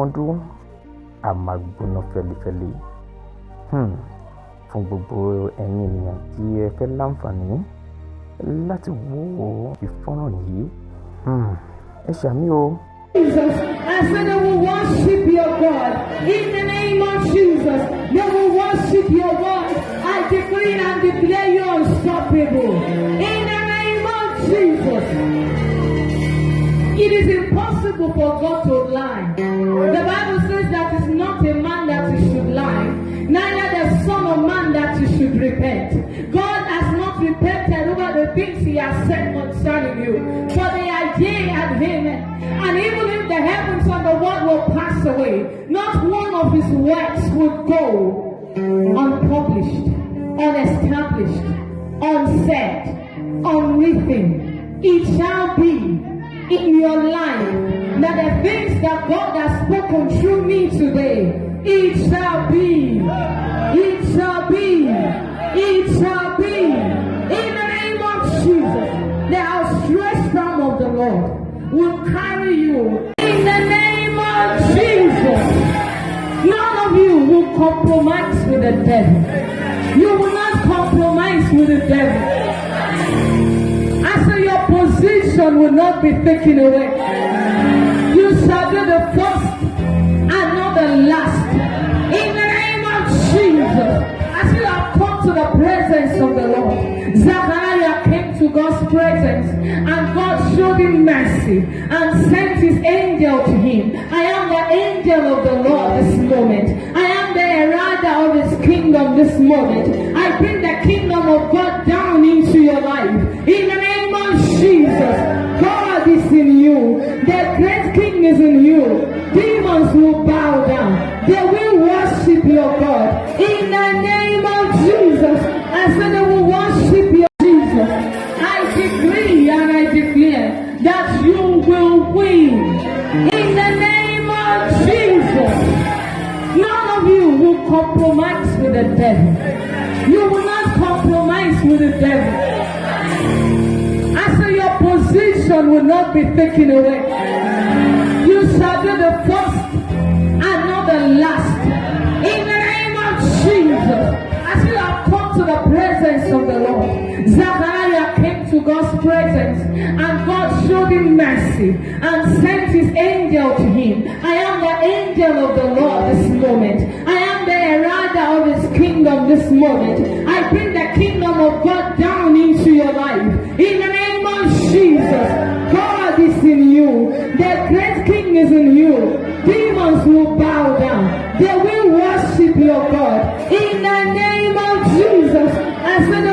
ọdún a máa gbóná fẹlifẹli. Fún gbogbo ẹ̀yin ènìyàn tí ẹ fẹ́ láǹfààní láti wo ìfọ́nrán yìí, ẹ ṣàmì o. Jesus, I said they will worship your God. In the name of Jesus, they will worship your God. I decree and declare you unstoppable. In the name of Jesus. It is impossible for God to lie. The Bible says that it's not a man that he should lie, neither the Son of Man that he should repent. God has not repented over the things he has said concerning you, for they are yea and amen. And even if the heavens and the world will pass away, not one of his words would go unpublished, unestablished, unsaid, unwritten. It shall be in your life that the things that God has spoken through me today, it shall be, it shall be, it shall be. In the name of Jesus, the outstretched arm of the Lord will carry you. In the name of Jesus, none of you will compromise with the devil. You will not compromise with the devil. Your position will not be taken away. You shall be the first and not the last. In the name of Jesus, as you have come to the presence of the Lord, Zachariah came to God's presence and God showed him mercy and sent his angel to him. I am the angel of the Lord this moment. I am the rider of his kingdom this moment. I bring the kingdom of God down into your life. In the name of Jesus, God is in you. The great King is in you. Demons will bow down. They will worship your God. In the name of Jesus, I said they will worship your Jesus. I decree and I declare that you will win. In the name of Jesus, none of you will compromise with the devil. You will not compromise with the devil. Your position will not be taken away. You shall be the first and not the last. In the name of Jesus, as you have come to the presence of the Lord, Zachariah came to God's presence and God showed him mercy and sent his angel to him. I am the angel of the Lord this moment. I am the rider of his kingdom this moment. I bring the kingdom of God down into your life. In the name of Jesus, God is in you. The great King is in you. Demons will bow down. They will worship your God. In the name of Jesus, I said